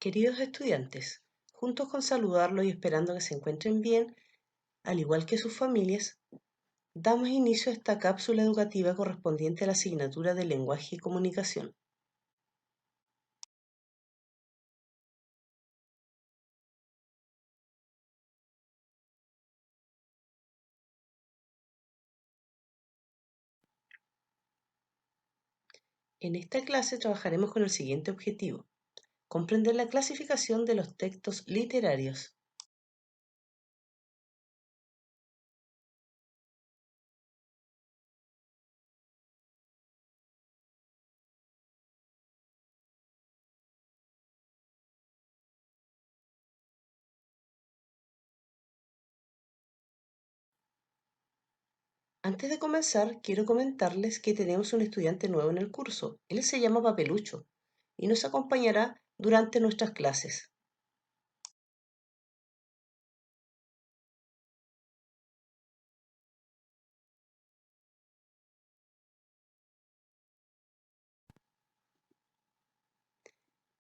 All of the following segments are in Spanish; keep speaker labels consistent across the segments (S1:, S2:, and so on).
S1: Queridos estudiantes, juntos con saludarlos y esperando que se encuentren bien, al igual que sus familias, damos inicio a esta cápsula educativa correspondiente a la asignatura de Lenguaje y Comunicación. En esta clase trabajaremos con el siguiente objetivo: comprender la clasificación de los textos literarios. Antes de comenzar, quiero comentarles que tenemos un estudiante nuevo en el curso. Él se llama Papelucho y nos acompañará durante nuestras clases.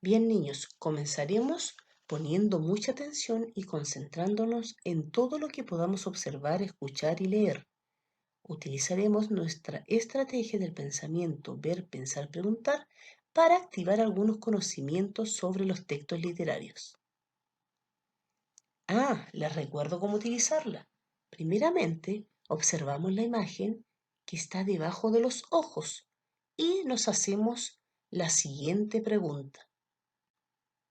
S1: Bien, niños, comenzaremos poniendo mucha atención y concentrándonos en todo lo que podamos observar, escuchar y leer. Utilizaremos nuestra estrategia del pensamiento, ver, pensar, preguntar, para activar algunos conocimientos sobre los textos literarios. Les recuerdo cómo utilizarla. Primeramente, observamos la imagen que está debajo de los ojos y nos hacemos la siguiente pregunta.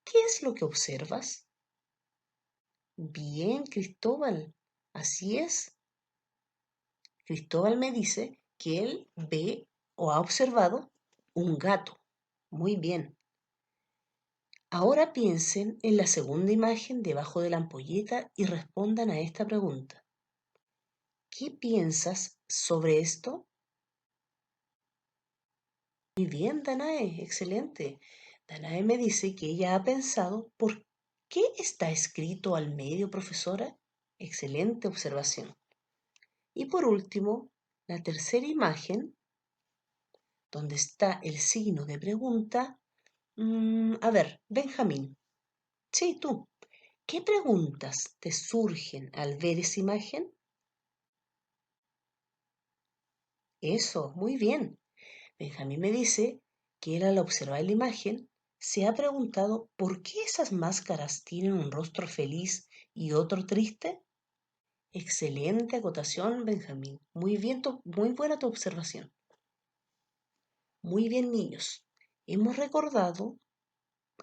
S1: ¿Qué es lo que observas? Bien, Cristóbal. Así es. Cristóbal me dice que él ve o ha observado un gato. Muy bien. Ahora piensen en la segunda imagen debajo de la ampolleta y respondan a esta pregunta. ¿Qué piensas sobre esto? Muy bien, Danae, excelente. Danae me dice que ella ha pensado ¿por qué está escrito al medio, profesora? Excelente observación. Y por último, la tercera imagen, donde está el signo de pregunta. A ver, Benjamín, sí, tú, ¿qué preguntas te surgen al ver esa imagen? Eso, muy bien. Benjamín me dice que él al observar la imagen se ha preguntado ¿por qué esas máscaras tienen un rostro feliz y otro triste? Excelente acotación, Benjamín. Muy bien, muy buena tu observación. Muy bien, niños. Hemos recordado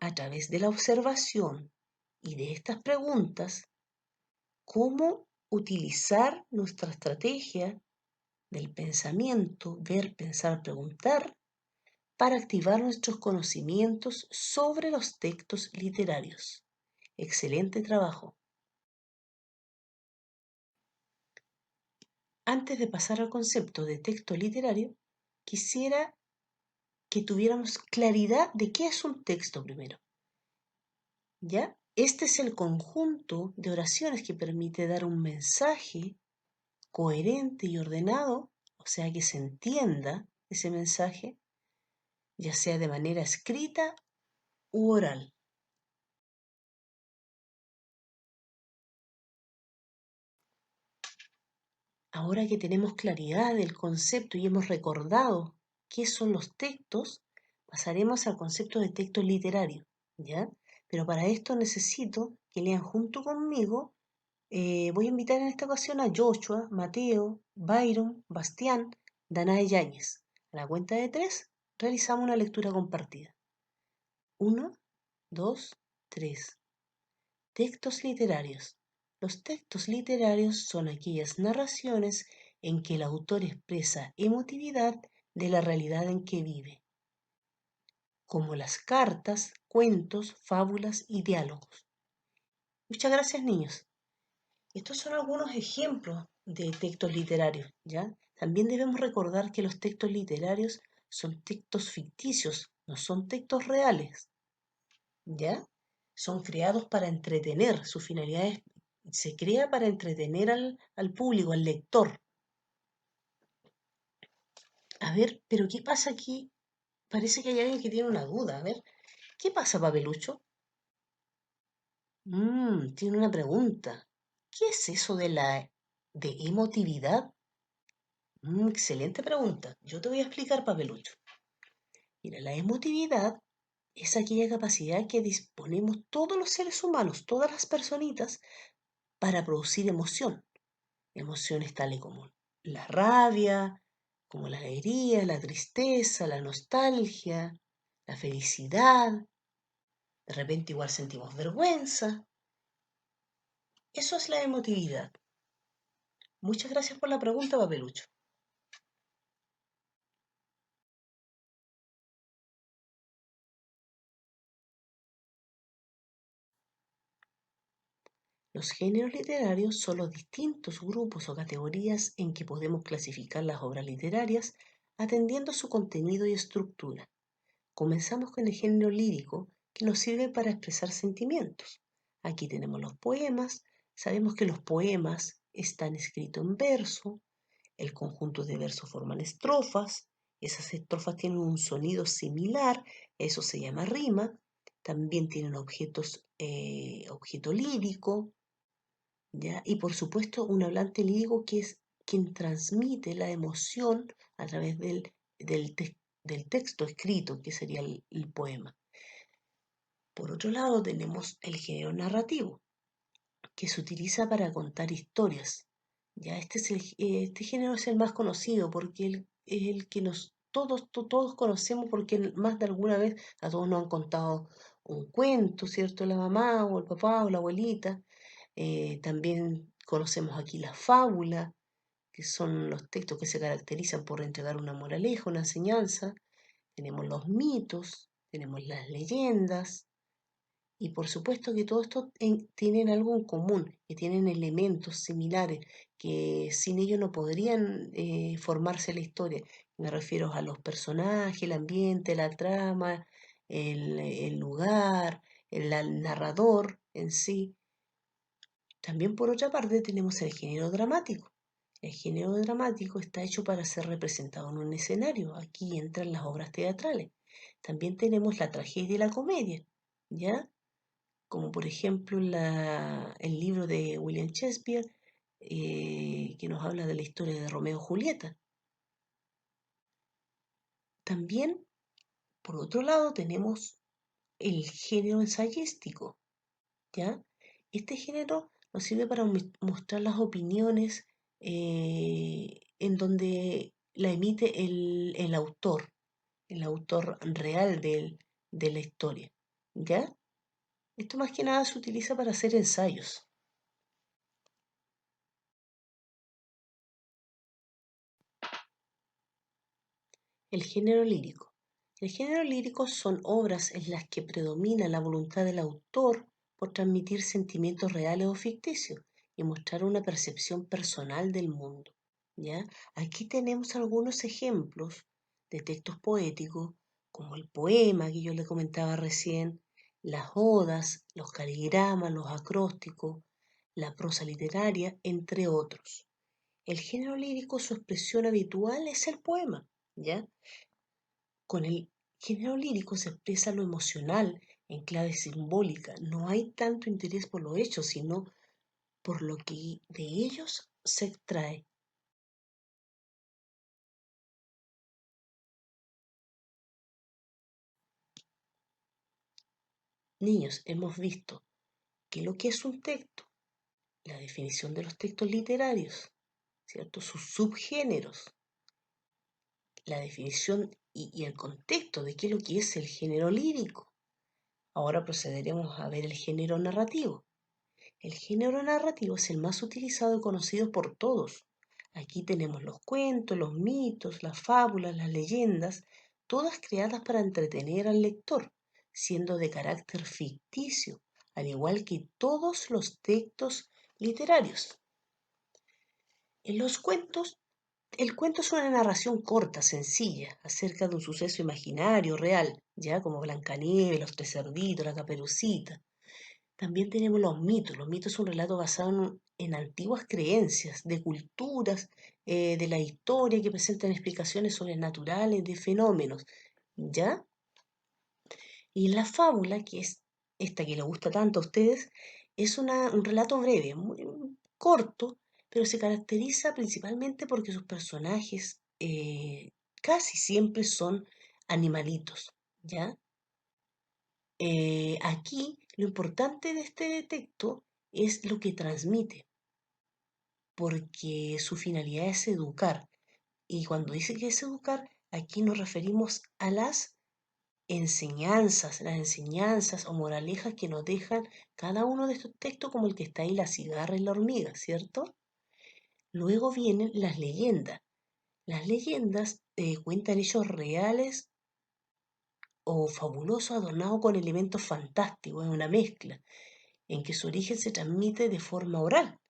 S1: a través de la observación y de estas preguntas cómo utilizar nuestra estrategia del pensamiento, ver, pensar, preguntar, para activar nuestros conocimientos sobre los textos literarios. Excelente trabajo. Antes de pasar al concepto de texto literario, quisiera que tuviéramos claridad de qué es un texto primero. ¿Ya? Este es el conjunto de oraciones que permite dar un mensaje coherente y ordenado, o sea, que se entienda ese mensaje, ya sea de manera escrita u oral. Ahora que tenemos claridad del concepto y hemos recordado qué son los textos, pasaremos al concepto de texto literario, ¿ya? Pero para esto necesito que lean junto conmigo. Voy a invitar en esta ocasión a Joshua, Mateo, Byron, Bastián, Danae Yáñez. A la cuenta de 3, realizamos una lectura compartida. 1, 2, 3. Textos literarios. Los textos literarios son aquellas narraciones en que el autor expresa emotividad de la realidad en que vive, como las cartas, cuentos, fábulas y diálogos. Muchas gracias, niños. Estos son algunos ejemplos de textos literarios, ¿ya? También debemos recordar que los textos literarios son textos ficticios, no son textos reales, ¿ya? Son creados para entretener, su finalidad se crea para entretener al público, al lector. A ver, pero ¿qué pasa aquí? Parece que hay alguien que tiene una duda. A ver, ¿qué pasa, Papelucho? Tiene una pregunta. ¿Qué es eso de emotividad? Excelente pregunta. Yo te voy a explicar, papelucho. Mira, la emotividad es aquella capacidad que disponemos todos los seres humanos, todas las personitas, para producir emoción. Emociones tales como la rabia, como la alegría, la tristeza, la nostalgia, la felicidad. De repente igual sentimos vergüenza. Eso es la emotividad. Muchas gracias por la pregunta, papelucho. Los géneros literarios son los distintos grupos o categorías en que podemos clasificar las obras literarias atendiendo a su contenido y estructura. Comenzamos con el género lírico, que nos sirve para expresar sentimientos. Aquí tenemos los poemas. Sabemos que los poemas están escritos en verso. El conjunto de versos forman estrofas. Esas estrofas tienen un sonido similar. Eso se llama rima. También tienen objeto lírico, ¿ya? Y por supuesto, un hablante lírico que es quien transmite la emoción a través del texto escrito, que sería el poema. Por otro lado, tenemos el género narrativo, que se utiliza para contar historias. Ya este género es el más conocido porque es el que todos conocemos porque más de alguna vez a todos nos han contado un cuento, ¿cierto? La mamá o el papá o la abuelita. También conocemos aquí la fábula, que son los textos que se caracterizan por entregar una moraleja, una enseñanza. Tenemos los mitos, tenemos las leyendas, y por supuesto que todo esto tienen algo en común, que tienen elementos similares, que sin ellos no podrían formarse la historia. Me refiero a los personajes, el ambiente, la trama, el lugar, el narrador en sí. También por otra parte tenemos el género dramático. El género dramático está hecho para ser representado en un escenario. Aquí entran las obras teatrales. También tenemos la tragedia y la comedia, ¿ya? Como por ejemplo el libro de William Shakespeare, que nos habla de la historia de Romeo y Julieta. También, por otro lado, tenemos el género ensayístico, ¿ya? Este género nos sirve para mostrar las opiniones en donde la emite el autor real de la historia, ¿ya? Esto más que nada se utiliza para hacer ensayos. El género lírico. El género lírico son obras en las que predomina la voluntad del autor por transmitir sentimientos reales o ficticios y mostrar una percepción personal del mundo. ¿Ya? Aquí tenemos algunos ejemplos de textos poéticos, como el poema que yo le comentaba recién, las odas, los caligramas, los acrósticos, la prosa literaria, entre otros. El género lírico, su expresión habitual es el poema, ¿ya? Con el género lírico se expresa lo emocional en clave simbólica. No hay tanto interés por los hechos, sino por lo que de ellos se extrae. Niños, hemos visto que lo que es un texto, la definición de los textos literarios, ¿cierto? Sus subgéneros, la definición y el contexto de qué es lo que es el género lírico. Ahora procederemos a ver el género narrativo. El género narrativo es el más utilizado y conocido por todos. Aquí tenemos los cuentos, los mitos, las fábulas, las leyendas, todas creadas para entretener al lector, siendo de carácter ficticio, al igual que todos los textos literarios. En los cuentos, el cuento es una narración corta, sencilla, acerca de un suceso imaginario, real, ya como Blancanieves, los tres cerditos, la caperucita. También tenemos los mitos. Los mitos son un relato basado en antiguas creencias, de culturas, de la historia, que presentan explicaciones sobrenaturales de fenómenos. ¿Ya? Y la fábula, que es esta que le gusta tanto a ustedes, Es un relato breve, muy corto, pero se caracteriza principalmente porque sus personajes casi siempre son animalitos, ¿ya? Aquí lo importante de este texto es lo que transmite, porque su finalidad es educar. Y cuando dice que es educar, aquí nos referimos a las enseñanzas o moralejas que nos dejan cada uno de estos textos, como el que está ahí, la cigarra y la hormiga, ¿cierto? Luego vienen las leyendas. Las leyendas cuentan hechos reales o fabulosos adornados con elementos fantásticos, es una mezcla, en que su origen se transmite de forma oral.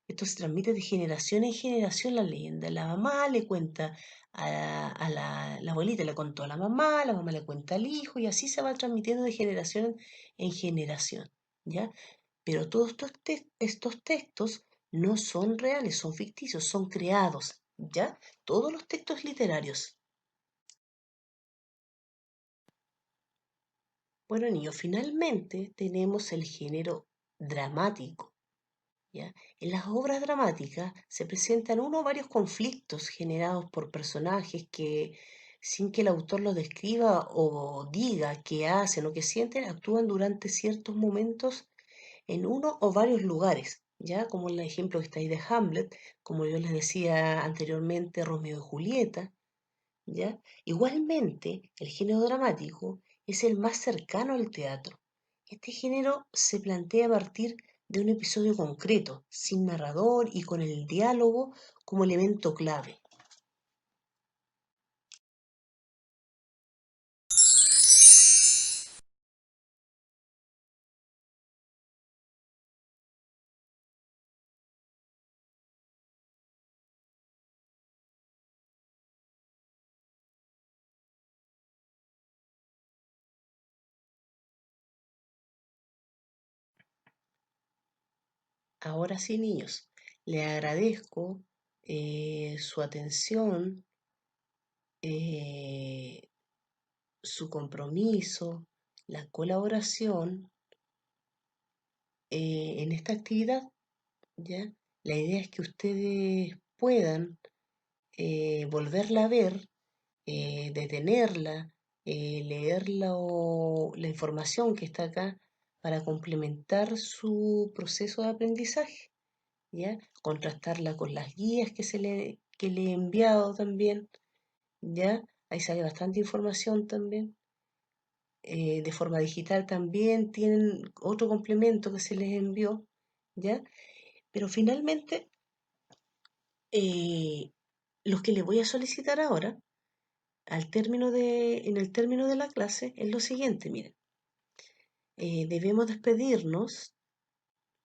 S1: Esto se transmite de generación en generación la leyenda. La mamá le cuenta la abuelita le contó a la mamá le cuenta al hijo y así se va transmitiendo de generación en generación, ¿ya? Pero todos estos textos no son reales, son ficticios, son creados, ¿ya? Todos los textos literarios. Bueno, niños, finalmente tenemos el género dramático. ¿Ya? En las obras dramáticas se presentan uno o varios conflictos generados por personajes que, sin que el autor los describa o diga qué hacen o qué sienten, actúan durante ciertos momentos en uno o varios lugares, ¿ya? Como el ejemplo que está ahí de Hamlet, como yo les decía anteriormente, Romeo y Julieta, ¿ya? Igualmente, el género dramático es el más cercano al teatro. Este género se plantea a partir de un episodio concreto, sin narrador y con el diálogo como elemento clave. Ahora sí, niños, le agradezco su atención, eh, su compromiso, la colaboración en esta actividad, ¿ya? La idea es que ustedes puedan volverla a ver, detenerla, leer la información que está acá para complementar su proceso de aprendizaje, ¿ya? Contrastarla con las guías que le he enviado también, ¿ya? Ahí sale bastante información también. De forma digital también tienen otro complemento que se les envió, ¿ya? Pero finalmente, eh, los que les voy a solicitar ahora en el término de la clase es lo siguiente, miren, debemos despedirnos,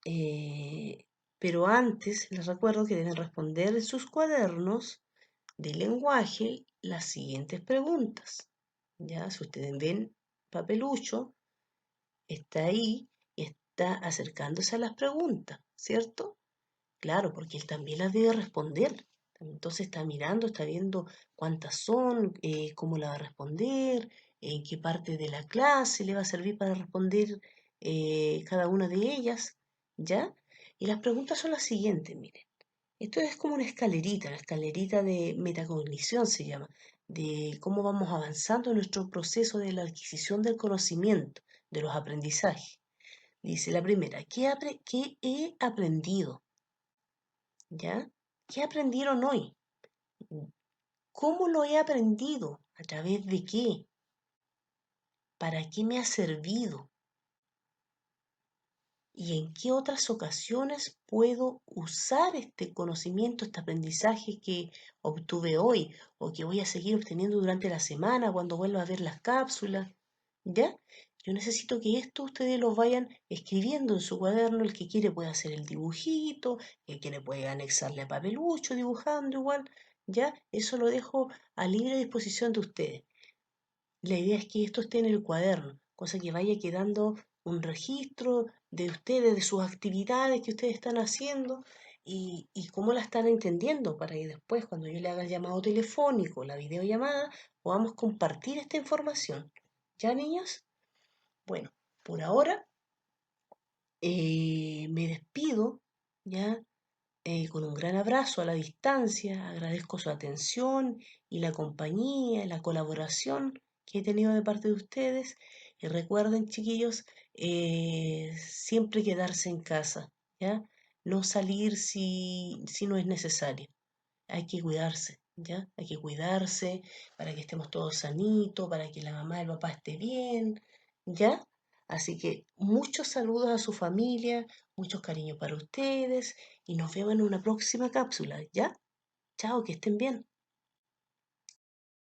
S1: eh, pero antes les recuerdo que deben responder en sus cuadernos de lenguaje las siguientes preguntas. Ya, si ustedes ven papelucho, está ahí y está acercándose a las preguntas, ¿cierto? Claro, porque él también las debe responder. Entonces está mirando, está viendo cuántas son, cómo la va a responder, en qué parte de la clase le va a servir para responder cada una de ellas, ¿ya? Y las preguntas son las siguientes, miren. Esto es como una escalerita de metacognición se llama, de cómo vamos avanzando en nuestro proceso de la adquisición del conocimiento, de los aprendizajes. Dice la primera, ¿qué he aprendido? ¿Ya? ¿Qué aprendieron hoy? ¿Cómo lo he aprendido? ¿A través de qué? ¿Para qué me ha servido? ¿Y en qué otras ocasiones puedo usar este conocimiento, este aprendizaje que obtuve hoy o que voy a seguir obteniendo durante la semana cuando vuelva a ver las cápsulas? ¿Ya? Yo necesito que esto ustedes lo vayan escribiendo en su cuaderno. El que quiere puede hacer el dibujito, el que le puede anexarle a papelucho dibujando igual. ¿Ya? Eso lo dejo a libre disposición de ustedes. La idea es que esto esté en el cuaderno, cosa que vaya quedando un registro de ustedes, de sus actividades que ustedes están haciendo y cómo la están entendiendo para que después, cuando yo le haga el llamado telefónico, la videollamada, podamos compartir esta información. ¿Ya, niños? Bueno, por ahora Me despido, ¿ya? Con un gran abrazo a la distancia, agradezco su atención y la compañía, la colaboración que he tenido de parte de ustedes. Y recuerden, chiquillos, siempre quedarse en casa, ¿ya? No salir si no es necesario. Hay que cuidarse, ¿ya? Hay que cuidarse para que estemos todos sanitos, para que la mamá y el papá esté bien, ¿ya? Así que muchos saludos a su familia, muchos cariños para ustedes y nos vemos en una próxima cápsula, ¿ya? Chao, que estén bien.